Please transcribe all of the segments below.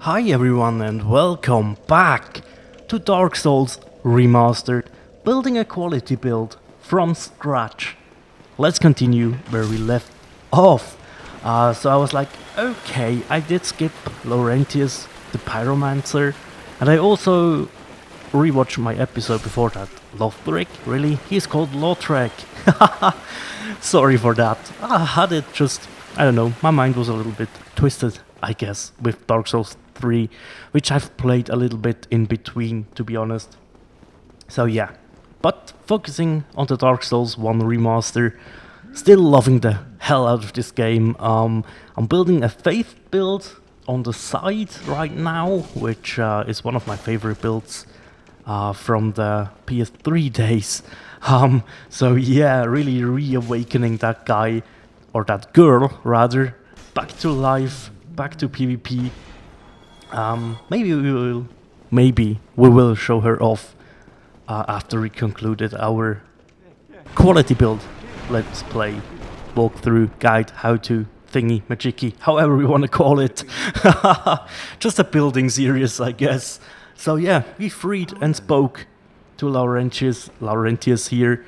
Hi everyone and welcome back to Dark Souls Remastered, building a quality build from scratch. Let's continue where we left off. So I was like, okay, I did skip Laurentius, the Pyromancer, and I also rewatched my episode before that. Lothric, really? He's called Lothric. Sorry for that. I had it just, I don't know, my mind was a little bit twisted, I guess, with Dark Souls 3, which I've played a little bit in between, to be honest. So yeah, but focusing on the Dark Souls 1 remaster, still loving the hell out of this game. I'm building a faith build on the side right now, which is one of my favorite builds from the PS3 days. So yeah, really reawakening that guy, or that girl rather, back to life, back to PvP. Maybe we will show her off after we concluded our quality build let's play, walkthrough, guide, how to, thingy, majicky, however we want to call it. Just a building series, I guess. So yeah, we freed and spoke to Laurentius here.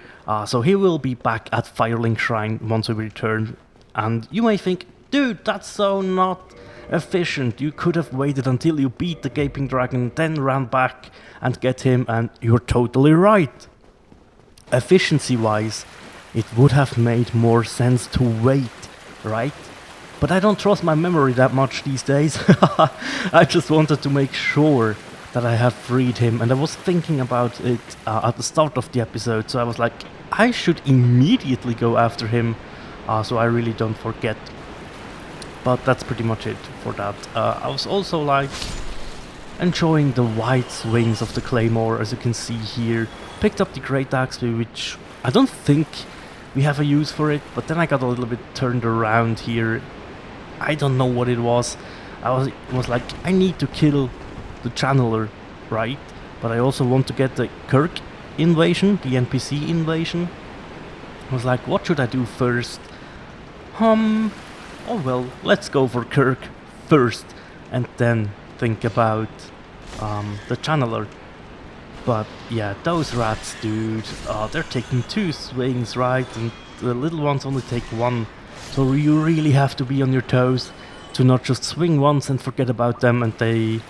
So he will be back at Firelink Shrine once we return. And you may think, dude, that's so not efficient. You could have waited until you beat the Gaping Dragon, then ran back and get him, and you're totally right. Efficiency-wise, it would have made more sense to wait, right? But I don't trust my memory that much these days. I just wanted to make sure that I have freed him, and I was thinking about it at the start of the episode, so I was like, I should immediately go after him, so I really don't forget. But that's pretty much it for that. I was also like enjoying the white swings of the claymore, as you can see here. Picked up the great axe, which I don't think we have a use for it, but then I got a little bit turned around here. I don't know what it was. I was like, I need to kill the channeler, right? But I also want to get the Kirk invasion, the NPC invasion. I was like, what should I do first? Oh well, let's go for Kirk first, and then think about the channeler. But yeah, those rats, dude, they're taking 2 swings, right? And the little ones only take 1. So you really have to be on your toes to not just swing once and forget about them, and they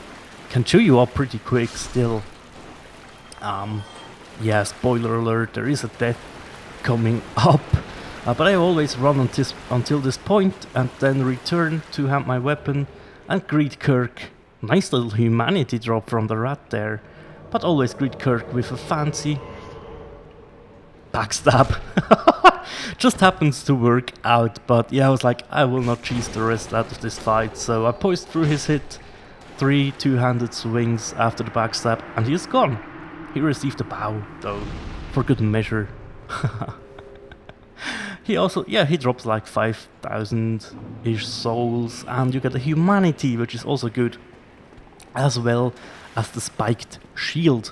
can chew you up pretty quick still. Yeah, spoiler alert, there is a death coming up. But I always run until this point and then return to hand my weapon and greet Kirk. Nice little humanity drop from the rat there. But always greet Kirk with a fancy backstab. Just happens to work out, but yeah, I was like, I will not cheese the rest out of this fight. So I poised through his hit, 3 two-handed swings after the backstab, and he is gone. He received a bow, though, for good measure. He also, yeah, he drops like 5,000-ish souls, and you get a humanity, which is also good, as well as the spiked shield.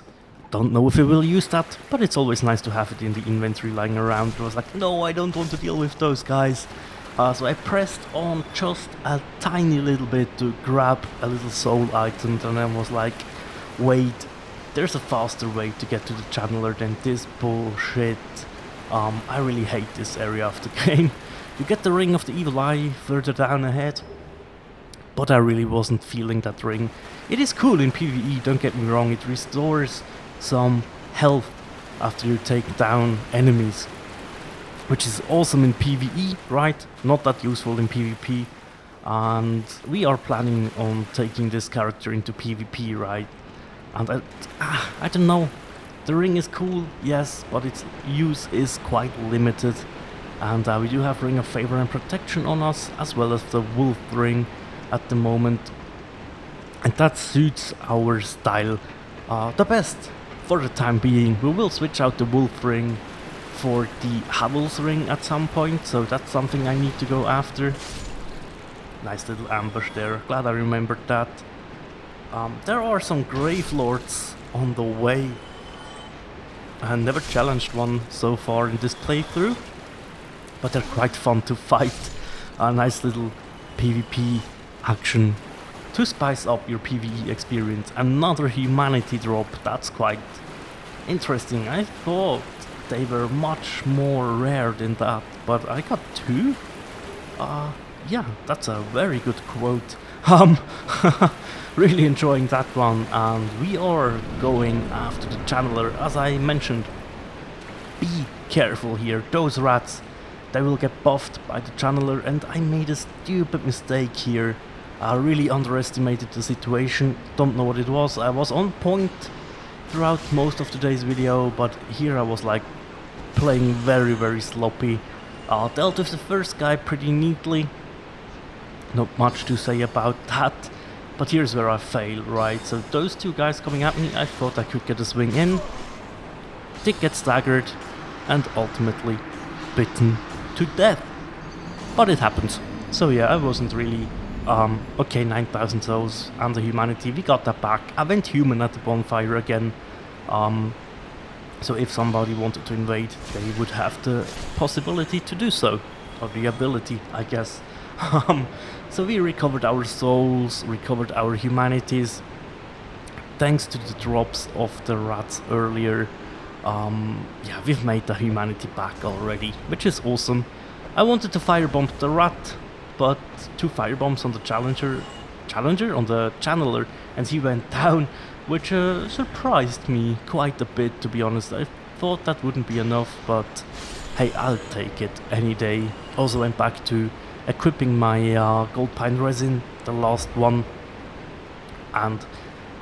Don't know if we will use that, but it's always nice to have it in the inventory lying around. I was like, no, I don't want to deal with those guys. So I pressed on just a tiny little bit to grab a little soul item, and I was like, wait, there's a faster way to get to the channeler than this bullshit. I really hate this area of the game. You get the Ring of the Evil Eye further down ahead, but I really wasn't feeling that ring. It is cool in PvE, don't get me wrong, it restores some health after you take down enemies, which is awesome in PvE, right? Not that useful in PvP, and we are planning on taking this character into PvP, right? And I don't know. The ring is cool, yes, but its use is quite limited. And we do have Ring of Favor and Protection on us, as well as the Wolf Ring at the moment. And that suits our style the best for the time being. We will switch out the Wolf Ring for the Havel's Ring at some point, so that's something I need to go after. Nice little ambush there, glad I remembered that. There are some Grave Lords on the way. I never challenged one so far in this playthrough, but they're quite fun to fight. A nice little PvP action to spice up your PvE experience. Another humanity drop, that's quite interesting. I thought they were much more rare than that, but I got 2? Yeah, that's a very good quote. Really enjoying that one, and we are going after the channeler, as I mentioned. Be careful here, those rats, they will get buffed by the channeler, and I made a stupid mistake here. I really underestimated the situation, don't know what it was. I was on point throughout most of today's video, but here I was like playing very sloppy. Dealt with the first guy pretty neatly, not much to say about that, but here's where I failed, right? So those 2 guys coming at me, I thought I could get a swing in, did get staggered, and ultimately bitten to death. But it happens. So yeah, I wasn't really... okay, 9,000 souls and the humanity, we got that back. I went human at the bonfire again. So if somebody wanted to invade, they would have the possibility to do so. Or the ability, I guess. So we recovered our souls, recovered our humanities. Thanks to the drops of the rats earlier. Yeah, we've made the humanity back already, which is awesome. I wanted to firebomb the rat, but 2 firebombs on the challenger on the channeler, and he went down, which surprised me quite a bit, to be honest. I thought that wouldn't be enough, but hey, I'll take it any day. Also went back to equipping my gold pine resin, the last one, and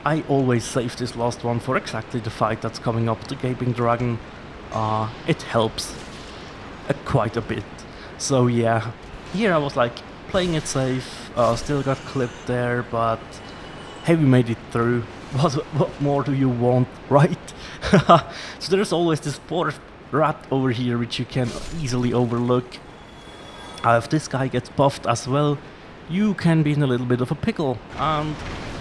I always save this last one for exactly the fight that's coming up, the Gaping Dragon. It helps quite a bit. So yeah, here I was like playing it safe, still got clipped there, but hey, we made it through. What more do you want, right? So there's always this 4th rat over here which you can easily overlook. If this guy gets buffed as well, you can be in a little bit of a pickle, and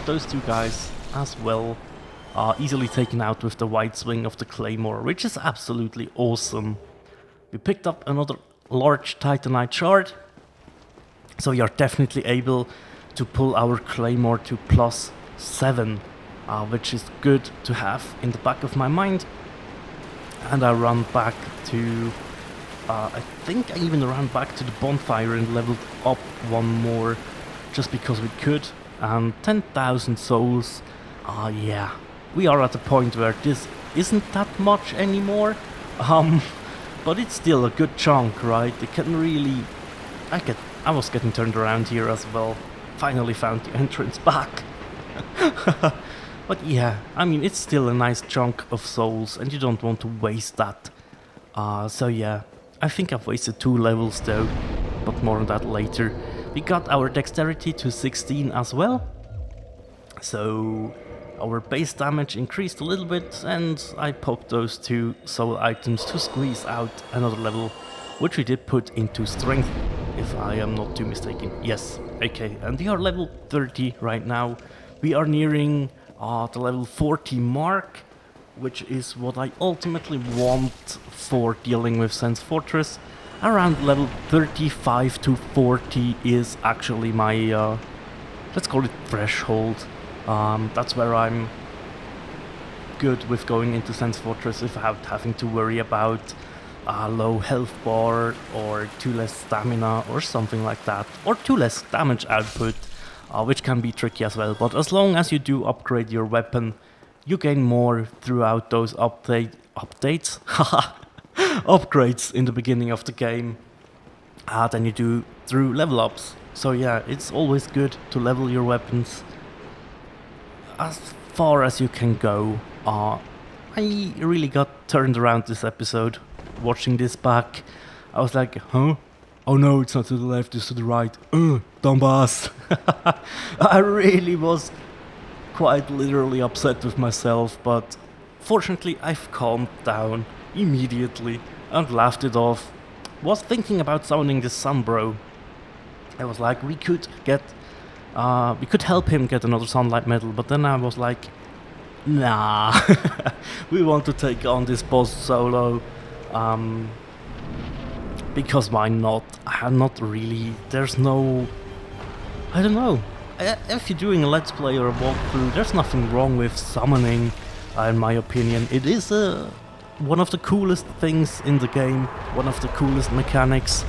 those 2 guys as well are easily taken out with the white swing of the claymore, which is absolutely awesome. We picked up another large titanite shard, so we are definitely able to pull our claymore to +7, which is good to have in the back of my mind. And I run back to I think I even ran back to the bonfire and leveled up 1 more just because we could. And 10,000 souls, yeah, we are at the point where this isn't that much anymore, but it's still a good chunk, right? It can really... I was getting turned around here as well. Finally found the entrance back. But yeah, I mean, it's still a nice chunk of souls, and you don't want to waste that. So yeah, I think I've wasted 2 levels though, but more on that later. We got our dexterity to 16 as well, so our base damage increased a little bit, and I popped those 2 soul items to squeeze out another level, which we did put into strength, if I am not too mistaken. Yes, okay, and we are level 30 right now. We are nearing the level 40 mark, which is what I ultimately want for dealing with Sense Fortress. Around level 35 to 40 is actually my, let's call it threshold. That's where I'm good with going into Sense Fortress without having to worry about low health bar or 2 less stamina or something like that, or 2 less damage output, which can be tricky as well. But as long as you do upgrade your weapon, you gain more throughout those updates, upgrades in the beginning of the game than you do through level ups. So yeah, it's always good to level your weapons as far as you can go. I really got turned around this episode, watching this back. I was like, huh? Oh no, it's not to the left, it's to the right. Dumbass. I really was quite literally upset with myself, but fortunately I've calmed down immediately and laughed it off. Was thinking about summoning this Sunbro. I was like, we could help him get another Sunlight Medal, but then I was like, nah, we want to take on this boss solo, because why not? Not really, there's no, I don't know, if you're doing a let's play or a walkthrough, there's nothing wrong with summoning, in my opinion. It is one of the coolest things in the game, one of the coolest mechanics,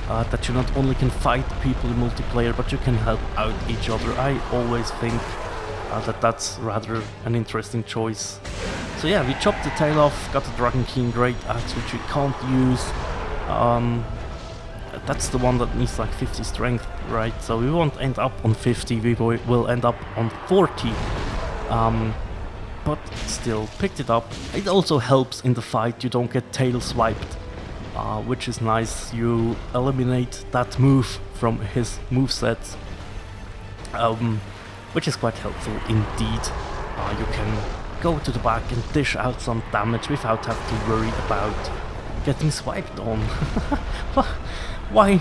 that you not only can fight people in multiplayer, but you can help out each other. I always think that's rather an interesting choice. So yeah, we chopped the tail off, got the Dragon Keen Great Axe, which we can't use. That's the one that needs like 50 strength, right? So we won't end up on 50, we will end up on 40. But still, picked it up. It also helps in the fight, you don't get tail swiped, which is nice. You eliminate that move from his movesets, which is quite helpful indeed. You can go to the back and dish out some damage without having to worry about getting swiped on. Why?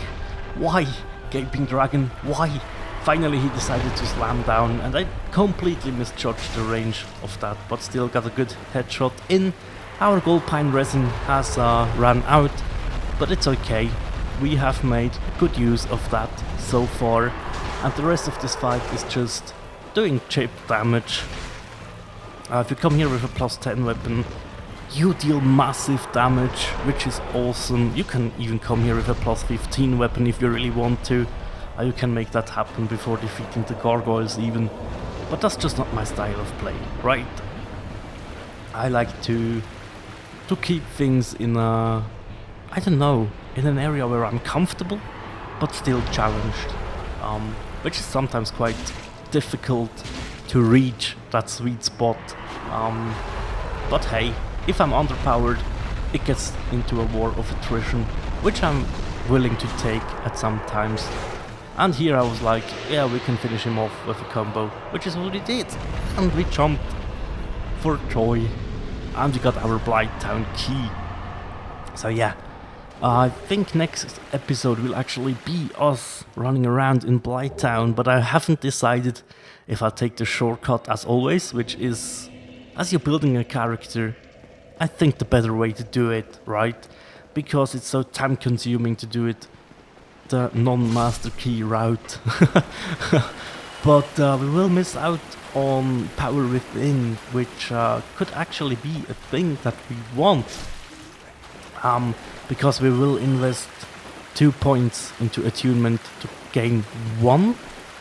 Why? Gaping Dragon, why? Finally he decided to slam down, and I completely misjudged the range of that, but still got a good headshot in. Our gold pine resin has ran out, but it's okay. We have made good use of that so far, and the rest of this fight is just doing chip damage. If you come here with a plus 10 weapon, you deal massive damage, which is awesome. You can even come here with a plus 15 weapon if you really want to. You can make that happen before defeating the gargoyles even. But that's just not my style of play, right? I like to keep things in a, I don't know, in an area where I'm comfortable, but still challenged. Which is sometimes quite difficult to reach that sweet spot. But hey, if I'm underpowered, it gets into a war of attrition, which I'm willing to take at some times. And here I was like, yeah, we can finish him off with a combo, which is what we did. And we jumped for joy. And we got our Blighttown key. So yeah, I think next episode will actually be us running around in Blighttown, but I haven't decided if I'll take the shortcut as always, which is, as you're building a character, I think the better way to do it, right? Because it's so time consuming to do it the non-master key route. But we will miss out on Power Within, which could actually be a thing that we want. Because we will invest 2 points into attunement to gain 1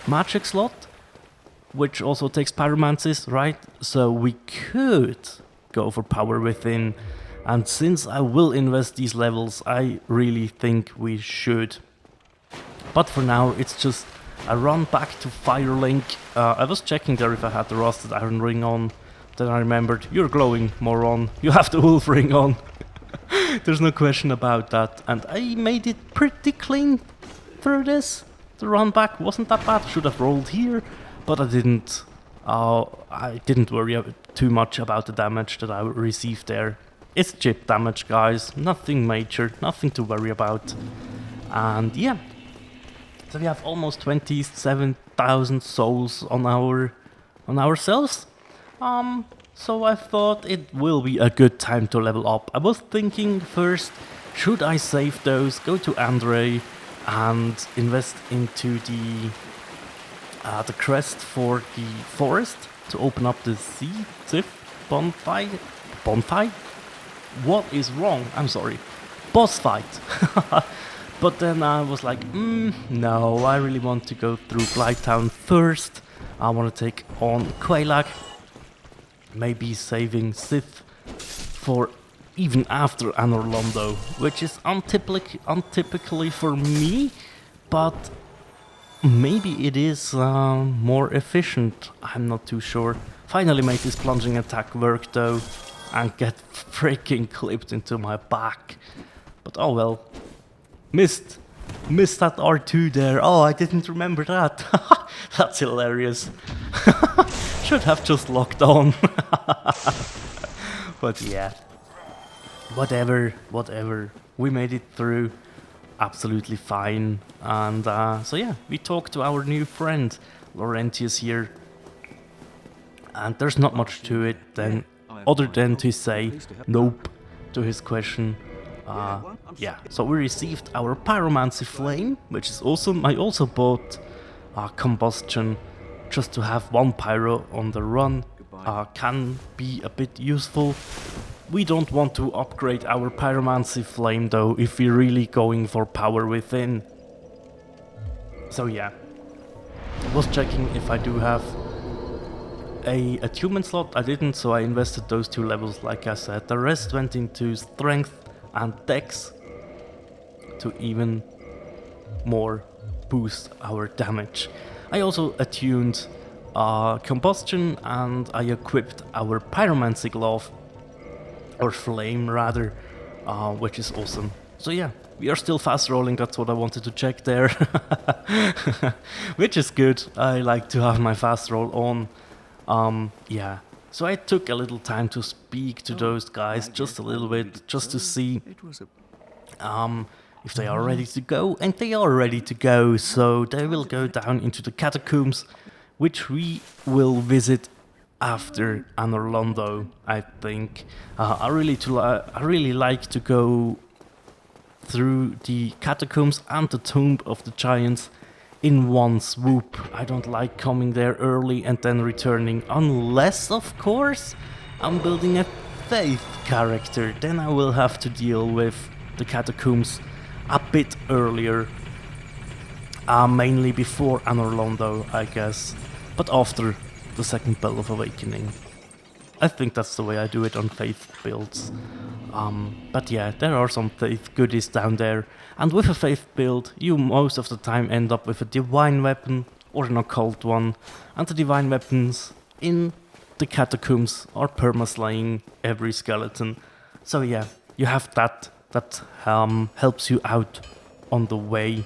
magic slot, which also takes pyromancies, right? So we could go for Power Within, and since I will invest these levels, I really think we should. But for now, it's just a run back to Firelink. I was checking there if I had the rusted iron ring on, then I remembered, you're glowing, moron, you have the wolf ring on. There's no question about that, and I made it pretty clean through this. The run back wasn't that bad, should have rolled here, but I didn't. I didn't worry too much about the damage that I received there. It's chip damage, guys, nothing major, nothing to worry about. And yeah, so we have almost 27,000 souls on ourselves. So I thought it will be a good time to level up. I was thinking first, should I save those, go to Andre, and invest into the crest for the forest to open up the Sith bonfire? What is wrong? I'm sorry. Boss fight. But then I was like, no, I really want to go through Blighttown first. I want to take on Quelaag. Maybe saving Sith for even after an Orlando, which is untypically for me, but maybe it is more efficient. I'm not too sure. Finally made this plunging attack work though, and get freaking clipped into my back. But oh well. Missed that R2 there. Oh, I didn't remember that. That's hilarious. Should have just locked on. But yeah, whatever. We made it through absolutely fine. And so yeah, we talked to our new friend Laurentius here, and there's not much to it then, other than to say nope to his question. Yeah, so we received our Pyromancy Flame, which is awesome. I also bought Combustion, just to have one pyro on the run can be a bit useful. We don't want to upgrade our pyromancy flame though if we're really going for power within. So yeah, was checking if I do have a attunement slot. I didn't, so I invested those 2 levels like I said. The rest went into strength and dex to even more boost our damage. I also attuned combustion, and I equipped our pyromancy glove, or flame rather, which is awesome. So yeah, we are still fast rolling, that's what I wanted to check there. Which is good, I like to have my fast roll on. Yeah, so I took a little time to speak to those guys, just a little bit, just to see if they are ready to go, and they are ready to go, so they will go down into the catacombs, which we will visit after Anor Londo, I think. I really like to go through the catacombs and the Tomb of the Giants in one swoop. I don't like coming there early and then returning, unless, of course, I'm building a faith character. Then I will have to deal with the catacombs a bit earlier. Mainly before Anor Londo, I guess, but after the second Bell of Awakening. I think that's the way I do it on faith builds. But yeah, there are some faith goodies down there, and with a faith build you most of the time end up with a divine weapon or an occult one, and the divine weapons in the catacombs are perma-slaying every skeleton. So yeah, you have that helps you out on the way.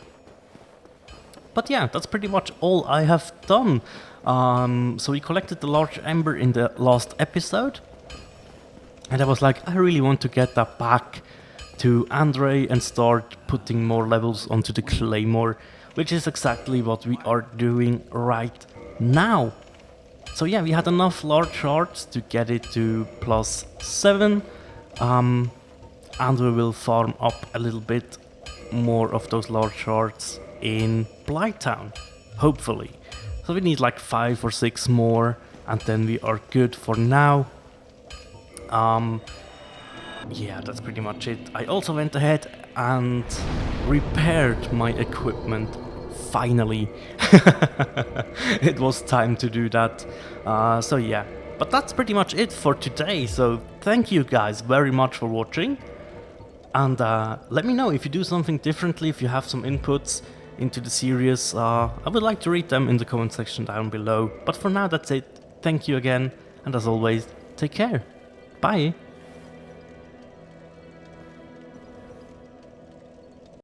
But yeah, that's pretty much all I have done. So we collected the large ember in the last episode, and I was like, I really want to get that back to Andre and start putting more levels onto the claymore, which is exactly what we are doing right now. So yeah, we had enough large shards to get it to +7, and we will farm up a little bit more of those large shards in Blighttown, hopefully. So we need like 5 or 6 more, and then we are good for now. Yeah, that's pretty much it. I also went ahead and repaired my equipment, finally. It was time to do that. So yeah, but that's pretty much it for today. So thank you guys very much for watching, and let me know if you do something differently, if you have some inputs into the series. I would like to read them in the comment section down below. But for now, that's it. Thank you again, and as always, take care. Bye.